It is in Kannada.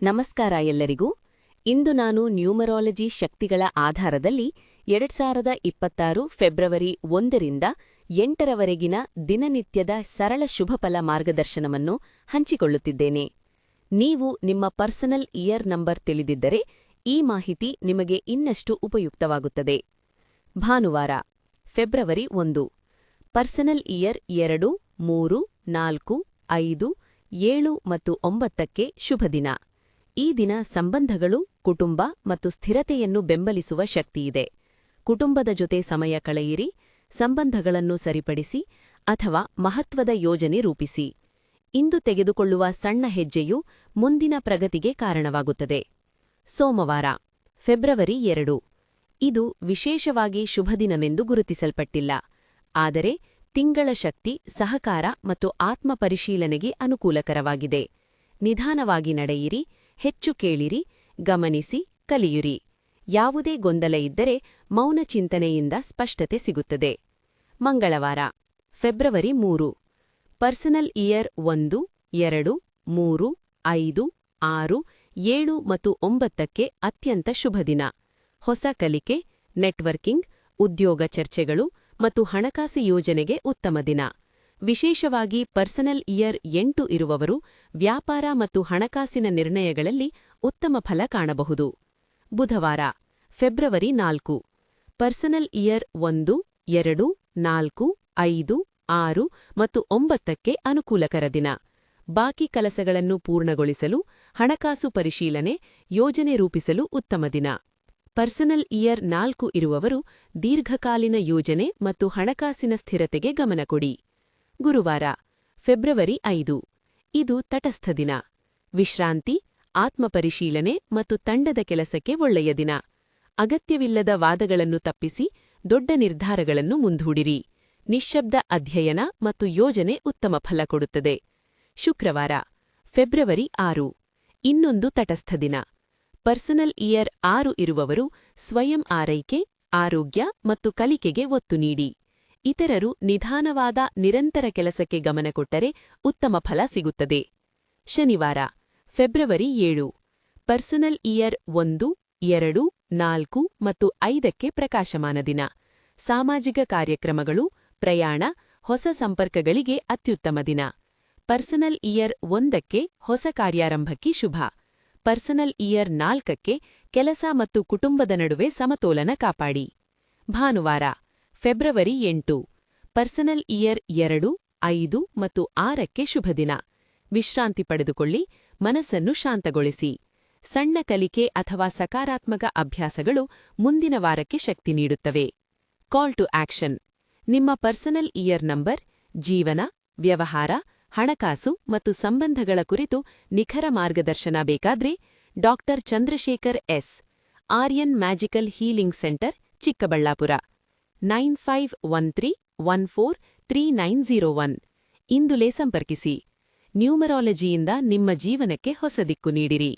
ನಮಸ್ಕಾರ ಎಲ್ಲರಿಗೂ. ಇಂದು ನಾನು ನ್ಯೂಮರಾಲಜಿ ಶಕ್ತಿಗಳ ಆಧಾರದಲ್ಲಿ 2026 ಫೆಬ್ರವರಿ 1ರಿಂದ 8ರವರೆಗಿನ ದಿನನಿತ್ಯದ ಸರಳ ಶುಭಫಲ ಮಾರ್ಗದರ್ಶನವನ್ನು ಹಂಚಿಕೊಳ್ಳುತ್ತಿದ್ದೇನೆ. ನೀವು ನಿಮ್ಮ ಪರ್ಸನಲ್ ಇಯರ್ ನಂಬರ್ ತಿಳಿದಿದ್ದರೆ ಈ ಮಾಹಿತಿ ನಿಮಗೆ ಇನ್ನಷ್ಟು ಉಪಯುಕ್ತವಾಗುತ್ತದೆ. ಭಾನುವಾರ ಫೆಬ್ರವರಿ 1 ಪರ್ಸನಲ್ ಇಯರ್ 2, 3, 4, 5, 7 ಮತ್ತು 9ಕ್ಕೆ ಶುಭದಿನ. ಈ ದಿನ ಸಂಬಂಧಗಳು, ಕುಟುಂಬ ಮತ್ತು ಸ್ಥಿರತೆಯನ್ನು ಬೆಂಬಲಿಸುವ ಶಕ್ತಿಯಿದೆ. ಕುಟುಂಬದ ಜೊತೆ ಸಮಯ ಕಳೆಯಿರಿ, ಸಂಬಂಧಗಳನ್ನು ಸರಿಪಡಿಸಿ ಅಥವಾ ಮಹತ್ವದ ಯೋಜನೆ ರೂಪಿಸಿ. ಇಂದು ತೆಗೆದುಕೊಳ್ಳುವ ಸಣ್ಣ ಹೆಜ್ಜೆಯು ಮುಂದಿನ ಪ್ರಗತಿಗೆ ಕಾರಣವಾಗುತ್ತದೆ. ಸೋಮವಾರ ಫೆಬ್ರವರಿ 2 ಇದು ವಿಶೇಷವಾಗಿ ಶುಭದಿನವೆಂದು ಗುರುತಿಸಲ್ಪಟ್ಟಿಲ್ಲ, ಆದರೆ ತಿಂಗಳ ಶಕ್ತಿ, ಸಹಕಾರ ಮತ್ತು ಆತ್ಮಪರಿಶೀಲನೆಗೆ ಅನುಕೂಲಕರವಾಗಿದೆ. ನಿಧಾನವಾಗಿ ನಡೆಯಿರಿ, ಹೆಚ್ಚು ಕೇಳಿರಿ, ಗಮನಿಸಿ, ಕಲಿಯುರಿ. ಯಾವುದೇ ಗೊಂದಲ ಇದ್ದರೆ ಮೌನ ಚಿಂತನೆಯಿಂದ ಸ್ಪಷ್ಟತೆ ಸಿಗುತ್ತದೆ. ಮಂಗಳವಾರ ಫೆಬ್ರವರಿ 3 ಪರ್ಸನಲ್ ಇಯರ್ 1, 2, 3, 5, 6, 7 ಮತ್ತು 9ಕ್ಕೆ ಅತ್ಯಂತ ಶುಭದಿನ. ಹೊಸ ಕಲಿಕೆ, ನೆಟ್ವರ್ಕಿಂಗ್, ಉದ್ಯೋಗ ಚರ್ಚೆಗಳು ಮತ್ತು ಹಣಕಾಸು ಯೋಜನೆಗೆ ಉತ್ತಮ ದಿನ. ವಿಶೇಷವಾಗಿ ಪರ್ಸನಲ್ ಇಯರ್ 8 ಇರುವವರು ವ್ಯಾಪಾರ ಮತ್ತು ಹಣಕಾಸಿನ ನಿರ್ಣಯಗಳಲ್ಲಿ ಉತ್ತಮ ಫಲ ಕಾಣಬಹುದು. ಬುಧವಾರ ಫೆಬ್ರವರಿ 4 ಪರ್ಸನಲ್ ಇಯರ್ 1, 2, 4, 5, 6 ಮತ್ತು 9ಕ್ಕೆ ಅನುಕೂಲಕರ ದಿನ. ಬಾಕಿ ಕೆಲಸಗಳನ್ನು ಪೂರ್ಣಗೊಳಿಸಲು, ಹಣಕಾಸು ಪರಿಶೀಲನೆ, ಯೋಜನೆ ರೂಪಿಸಲು ಉತ್ತಮ ದಿನ. ಪರ್ಸನಲ್ ಇಯರ್ 4 ಇರುವವರು ದೀರ್ಘಕಾಲೀನ ಯೋಜನೆ ಮತ್ತು ಹಣಕಾಸಿನ ಸ್ಥಿರತೆಗೆ ಗಮನ ಕೊಡಿ. ಗುರುವಾರ ಫೆಬ್ರವರಿ 5 ಇದು ತಟಸ್ಥ ದಿನ. ವಿಶ್ರಾಂತಿ, ಆತ್ಮಪರಿಶೀಲನೆ ಮತ್ತು ತಂಡದ ಕೆಲಸಕ್ಕೆ ಒಳ್ಳೆಯ ದಿನ. ಅಗತ್ಯವಿಲ್ಲದ ವಾದಗಳನ್ನು ತಪ್ಪಿಸಿ ದೊಡ್ಡ ನಿರ್ಧಾರಗಳನ್ನು ಮುಂದೂಡಿರಿ. ನಿಶ್ಶಬ್ದ ಅಧ್ಯಯನ ಮತ್ತು ಯೋಜನೆ ಉತ್ತಮ ಫಲ ಕೊಡುತ್ತದೆ. ಶುಕ್ರವಾರ ಫೆಬ್ರವರಿ 6 ಇನ್ನೊಂದು ತಟಸ್ಥ ದಿನ. ಪರ್ಸನಲ್ ಇಯರ್ 6 ಇರುವವರು ಸ್ವಯಂ ಆರೈಕೆ, ಆರೋಗ್ಯ ಮತ್ತು ಕಲಿಕೆಗೆ ಒತ್ತು ನೀಡಿ. ಇತರರು ನಿಧಾನವಾದ ನಿರಂತರ ಕೆಲಸಕ್ಕೆ ಗಮನ ಕೊಟ್ಟರೆ ಉತ್ತಮ ಫಲ ಸಿಗುತ್ತದೆ. ಶನಿವಾರ ಫೆಬ್ರವರಿ 7 ಪರ್ಸನಲ್ ಇಯರ್ 1, 2, 4 ಮತ್ತು 5ಕ್ಕೆ ಪ್ರಕಾಶಮಾನ ದಿನ. ಸಾಮಾಜಿಕ ಕಾರ್ಯಕ್ರಮಗಳು, ಪ್ರಯಾಣ, ಹೊಸ ಸಂಪರ್ಕಗಳಿಗೆ ಅತ್ಯುತ್ತಮ ದಿನ. ಪರ್ಸನಲ್ ಇಯರ್ 1ಕ್ಕೆ ಹೊಸ ಕಾರ್ಯಾರಂಭಕ್ಕೆ ಶುಭ. ಪರ್ಸನಲ್ ಇಯರ್ 4ಕ್ಕೆ ಕೆಲಸ ಮತ್ತು ಕುಟುಂಬದ ನಡುವೆ ಸಮತೋಲನ ಕಾಪಾಡಿ. ಭಾನುವಾರ ಫೆಬ್ರವರಿ 8 ಪರ್ಸನಲ್ ಇಯರ್ 2, 5 ಮತ್ತು 6ಕ್ಕೆ ಶುಭದಿನ. ವಿಶ್ರಾಂತಿ ಪಡೆದುಕೊಳ್ಳಿ, ಮನಸ್ಸನ್ನು ಶಾಂತಗೊಳಿಸಿ. ಸಣ್ಣ ಕಲಿಕೆ ಅಥವಾ ಸಕಾರಾತ್ಮಕ ಅಭ್ಯಾಸಗಳು ಮುಂದಿನ ವಾರಕ್ಕೆ ಶಕ್ತಿ ನೀಡುತ್ತವೆ. Call to action. ನಿಮ್ಮ ಪರ್ಸನಲ್ ಇಯರ್ ನಂಬರ್, ಜೀವನ, ವ್ಯವಹಾರ, ಹಣಕಾಸು ಮತ್ತು ಸಂಬಂಧಗಳ ಕುರಿತು ನಿಖರ ಮಾರ್ಗದರ್ಶನ ಬೇಕಾದ್ರೆ doctor Chandrashekar S, Aryan magical healing centre, Chikkaballapur 9513143901 ಇಂದುಲೇ ಸಂಪರ್ಕಿಸಿ. ನ್ಯೂಮರಾಲಜಿಯಿಂದ ನಿಮ್ಮ ಜೀವನಕ್ಕೆ ಹೊಸ ದಿಕ್ಕು ನೀಡಿರಿ.